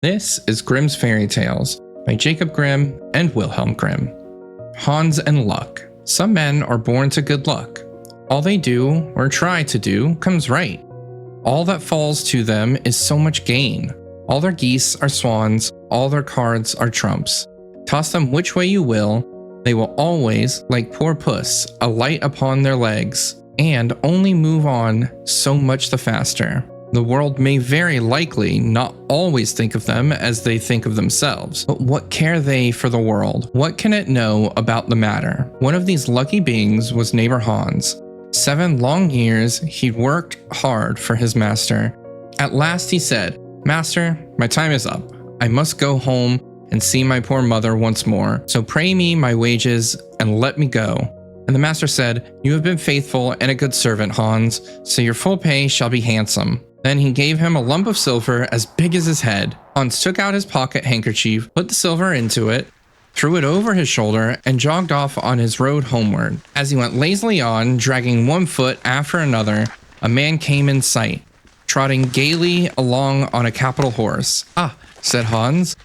This is Grimm's Fairy Tales by Jacob Grimm and Wilhelm Grimm. Hans and luck. Some men are born to good luck. All they do, or try to do, comes right. All that falls to them is so much gain. All their geese are swans, all their cards are trumps. Toss them which way you will, they will always, like poor puss, alight upon their legs, and only move on so much the faster. The world may very likely not always think of them as they think of themselves, but what care they for the world? What can it know about the matter? One of these lucky beings was neighbor Hans. 7 long years he'd worked hard for his master. At last he said, "Master, my time is up. I must go home and see my poor mother once more. So pay me my wages and let me go." And the master said, "You have been faithful and a good servant, Hans, so your full pay shall be handsome." Then he gave him a lump of silver as big as his head. Hans took out his pocket handkerchief, put the silver into it, threw it over his shoulder, and jogged off on his road homeward. As he went lazily on, dragging one foot after another, a man came in sight, trotting gaily along on a capital horse. "Ah," said Hans,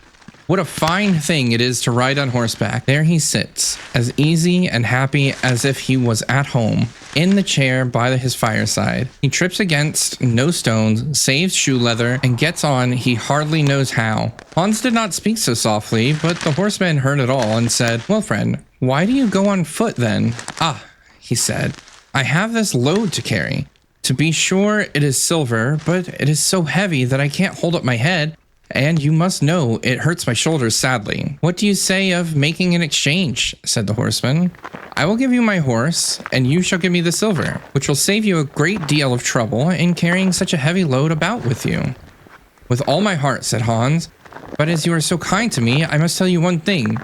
"what a fine thing it is to ride on horseback." There he sits, as easy and happy as if he was at home, in the chair by his fireside. He trips against no stones, saves shoe leather, and gets on he hardly knows how. Hans did not speak so softly, but the horseman heard it all and said, "Well, friend, why do you go on foot then?" "Ah," he said, "I have this load to carry. To be sure, it is silver, but it is so heavy that I can't hold up my head. And you must know it hurts my shoulders sadly. What do you say of making an exchange?" said the horseman. "I will give you my horse, and you shall give me the silver, which will save you a great deal of trouble in carrying such a heavy load about with you." "With all my heart," said Hans, "but as you are so kind to me, I must tell you one thing.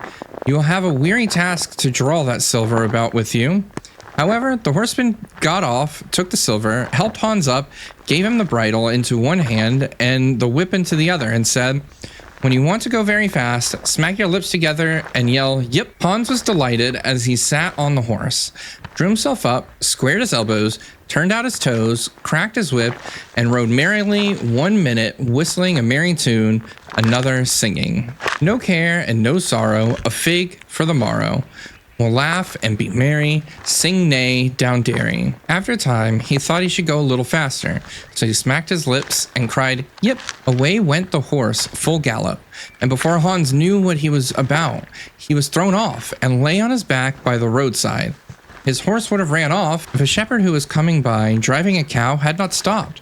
You will have a weary task to draw that silver about with you." However, the horseman got off, took the silver, helped Hans up, gave him the bridle into one hand and the whip into the other, and said, "When you want to go very fast, smack your lips together and yell, 'Yip!'" Hans was delighted as he sat on the horse, drew himself up, squared his elbows, turned out his toes, cracked his whip, and rode merrily 1 minute, whistling a merry tune, another singing. "No care and no sorrow, a fig for the morrow. We'll laugh and be merry, sing nay down derry." After a time, he thought he should go a little faster, so he smacked his lips and cried, "Yip!" Away went the horse full gallop, and before Hans knew what he was about, he was thrown off and lay on his back by the roadside. His horse would have ran off if a shepherd who was coming by driving a cow had not stopped.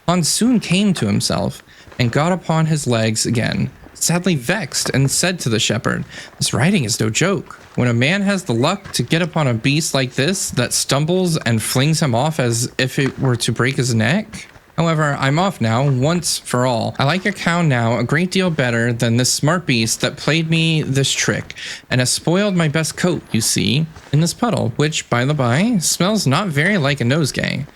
Hans soon came to himself and got upon his legs again, sadly vexed, and said to the shepherd, "This riding is no joke. When a man has the luck to get upon a beast like this that stumbles and flings him off as if it were to break his neck. However, I'm off now, once for all. I like your cow now a great deal better than this smart beast that played me this trick, and has spoiled my best coat, you see, in this puddle, which, by the by, smells not very like a nosegay.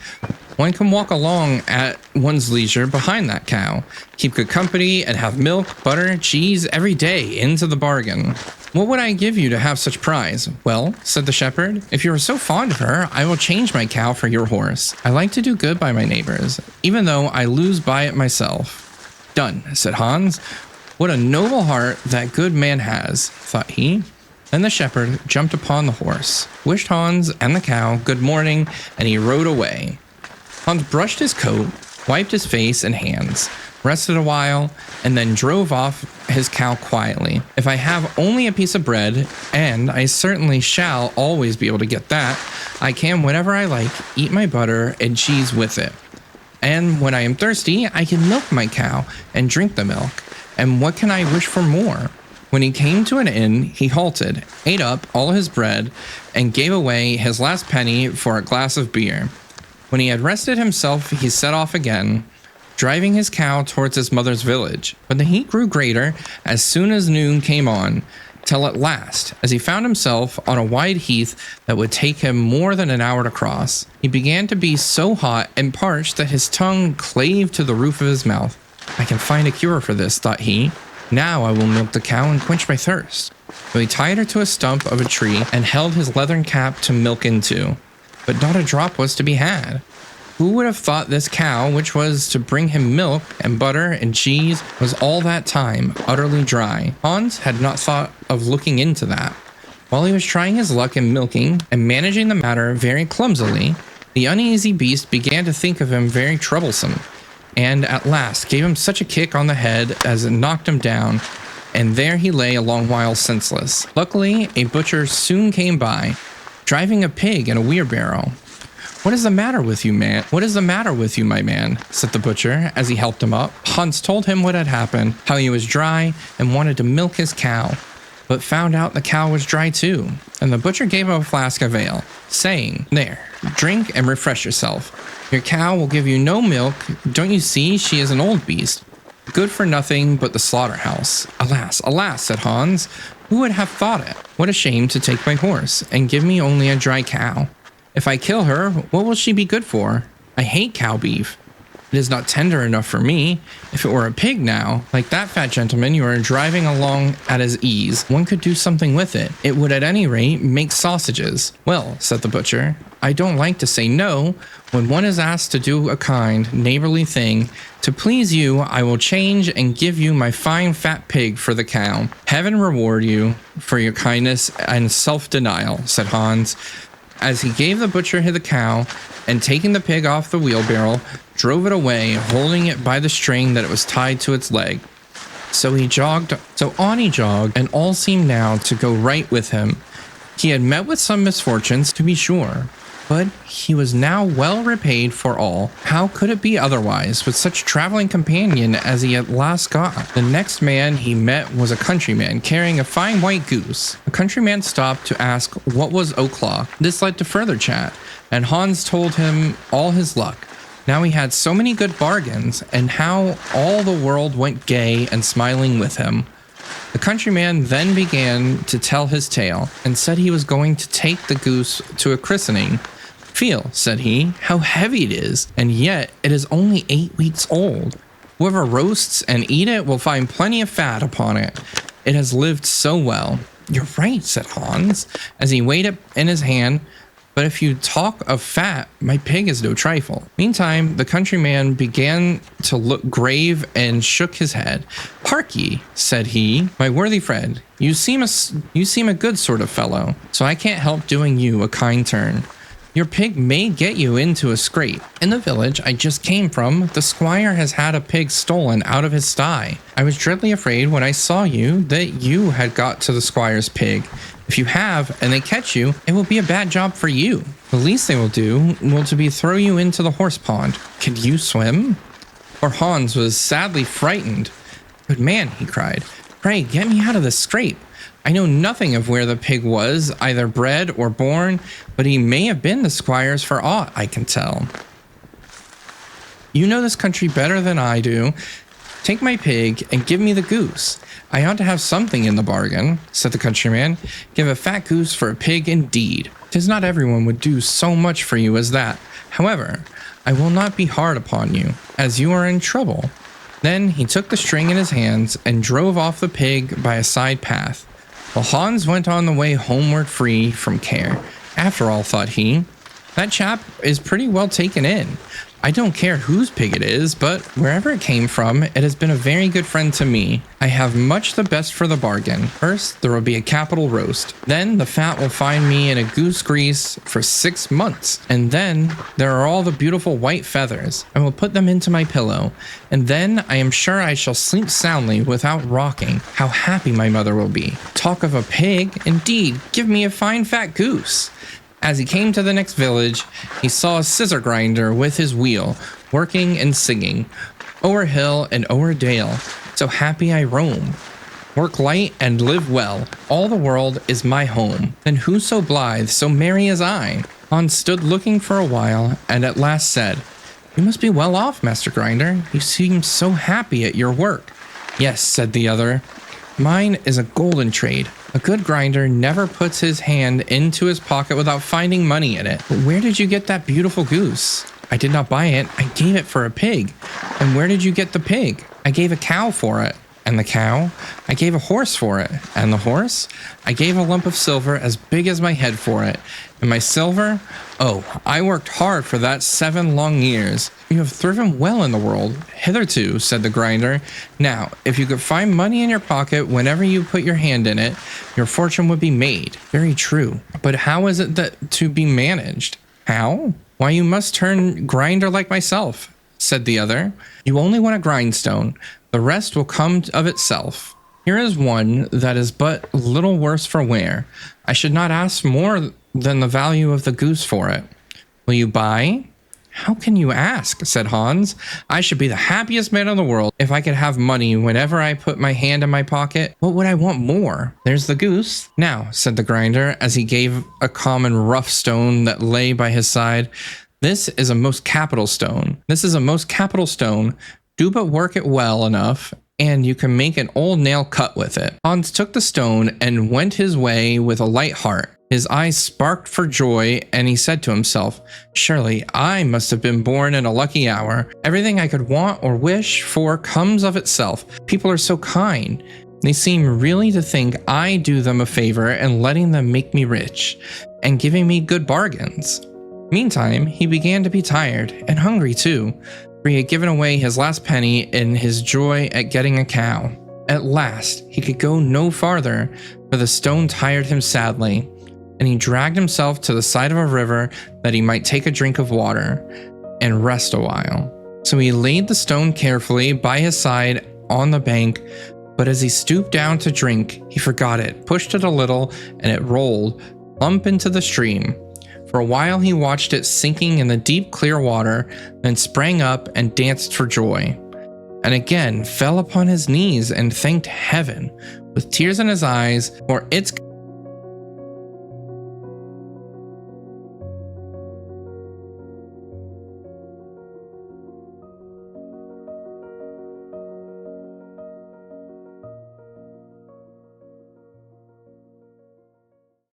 One can walk along at one's leisure behind that cow, keep good company, and have milk, butter, cheese every day into the bargain. What would I give you to have such prize?" "Well," said the shepherd, "if you are so fond of her, I will change my cow for your horse. I like to do good by my neighbors, even though I lose by it myself." "Done," said Hans. "What a noble heart that good man has," thought he. Then the shepherd jumped upon the horse, wished Hans and the cow good morning, and he rode away. Hans brushed his coat, wiped his face and hands, rested a while, and then drove off his cow quietly. "If I have only a piece of bread, and I certainly shall always be able to get that, I can, whenever I like, eat my butter and cheese with it. And when I am thirsty, I can milk my cow and drink the milk. And what can I wish for more?" When he came to an inn, he halted, ate up all his bread, and gave away his last penny for a glass of beer. When he had rested himself, he set off again, driving his cow towards his mother's village. But the heat grew greater as soon as noon came on, till at last, as he found himself on a wide heath that would take him more than an hour to cross, he began to be so hot and parched that his tongue clave to the roof of his mouth. "I can find a cure for this," thought he. "Now I will milk the cow and quench my thirst." So he tied her to a stump of a tree and held his leathern cap to milk into, but not a drop was to be had. Who would have thought this cow, which was to bring him milk and butter and cheese, was all that time utterly dry? Hans had not thought of looking into that. While he was trying his luck in milking and managing the matter very clumsily, the uneasy beast began to think of him very troublesome, and at last gave him such a kick on the head as it knocked him down, and there he lay a long while senseless. Luckily, a butcher soon came by, driving a pig in a wheelbarrow. "What is the matter with you, man? What is the matter with you, my man?" said the butcher as he helped him up. Hans told him what had happened, how he was dry and wanted to milk his cow, but found out the cow was dry too. And the butcher gave him a flask of ale, saying, "There, drink and refresh yourself. Your cow will give you no milk. Don't you see she is an old beast, good for nothing but the slaughterhouse?" "Alas, alas," said Hans, "who would have thought it? What a shame to take my horse and give me only a dry cow. If I kill her, what will she be good for? I hate cow beef. It is not tender enough for me. If it were a pig now, like that fat gentleman you are driving along at his ease, one could do something with it. It would at any rate make sausages." "Well," said the butcher, "I don't like to say no when one is asked to do a kind, neighborly thing. To please you, I will change and give you my fine fat pig for the cow. Heaven reward you for your kindness and self-denial," said Hans, as he gave the butcher the cow, and taking the pig off the wheelbarrow, drove it away, holding it by the string that it was tied to its leg. So on he jogged, and all seemed now to go right with him. He had met with some misfortunes, to be sure, but he was now well repaid for all. How could it be otherwise with such traveling companion as he at last got? The next man he met was a countryman carrying a fine white goose. The countryman stopped to ask what was o'clock. This led to further chat, and Hans told him all his luck. Now he had so many good bargains, and how all the world went gay and smiling with him. The countryman then began to tell his tale, and said he was going to take the goose to a christening. "Feel," said he, "how heavy it is, and yet it is only 8 weeks old. Whoever roasts and eat it will find plenty of fat upon it. It has lived so well." "You're right," said Hans, as he weighed it in his hand. "But if you talk of fat, my pig is no trifle." Meantime, the countryman began to look grave and shook his head. "Hark ye," said he, "my worthy friend, you seem a good sort of fellow, so I can't help doing you a kind turn. Your pig may get you into a scrape. In the village I just came from, the squire has had a pig stolen out of his sty. I was dreadfully afraid when I saw you that you had got to the squire's pig. If you have, and they catch you, it will be a bad job for you. The least they will do will to be throw you into the horse pond. Can you swim?" For Hans was sadly frightened. "Good man," he cried, "pray get me out of this scrape. I know nothing of where the pig was, either bred or born, but he may have been the squire's for aught I can tell. You know this country better than I do. Take my pig and give me the goose. I ought to have something in the bargain," said the countryman. "Give a fat goose for a pig indeed. 'Tis not everyone would do so much for you as that. However, I will not be hard upon you, as you are in trouble." Then he took the string in his hands and drove off the pig by a side path, while Hans went on the way homeward free from care. After all, thought he, that chap is pretty well taken in. I don't care whose pig it is, but wherever it came from, it has been a very good friend to me. I have much the best for the bargain. First, there will be a capital roast. Then the fat will find me in a goose grease for 6 months. And then there are all the beautiful white feathers. I will put them into my pillow. And then I am sure I shall sleep soundly without rocking. How happy my mother will be. Talk of a pig, indeed, give me a fine fat goose. As he came to the next village, he saw a scissor grinder with his wheel, working and singing, "O'er hill and o'er dale, so happy I roam. Work light and live well, all the world is my home. Then who so blithe, so merry as I?" Hans stood looking for a while, and at last said, "You must be well off, Master Grinder. You seem so happy at your work." "Yes," said the other, "mine is a golden trade. A good grinder never puts his hand into his pocket without finding money in it." "But where did you get that beautiful goose?" "I did not buy it. I gave it for a pig." "And where did you get the pig?" "I gave a cow for it." And the cow? I gave a horse for it. And the horse? I gave a lump of silver as big as my head for it. And my silver? Oh, I worked hard for that 7 long years. You have thriven well in the world, hitherto, said the grinder. Now, if you could find money in your pocket whenever you put your hand in it, your fortune would be made. Very true. But how is it that to be managed? How? Why, you must turn grinder like myself, said the other. You only want a grindstone. The rest will come of itself. Here is one that is but little worse for wear. I should not ask more than the value of the goose for it. Will you buy? How can you ask? Said Hans. I should be the happiest man in the world if I could have money whenever I put my hand in my pocket. What would I want more? There's the goose. Now, said the grinder, as he gave a common rough stone that lay by his side, this is a most capital stone. This is a most capital stone. Do but work it well enough, and you can make an old nail cut with it. Hans took the stone and went his way with a light heart. His eyes sparkled for joy, and he said to himself, surely I must have been born in a lucky hour. Everything I could want or wish for comes of itself. People are so kind. They seem really to think I do them a favor in letting them make me rich, and giving me good bargains. Meantime, he began to be tired, and hungry too, for he had given away his last penny in his joy at getting a cow. At last, he could go no farther, for the stone tired him sadly, and he dragged himself to the side of a river that he might take a drink of water and rest a while. So he laid the stone carefully by his side on the bank, but as he stooped down to drink, he forgot it, pushed it a little, and it rolled plump into the stream. For a while he watched it sinking in the deep clear water, then sprang up and danced for joy, and again fell upon his knees and thanked heaven with tears in his eyes for its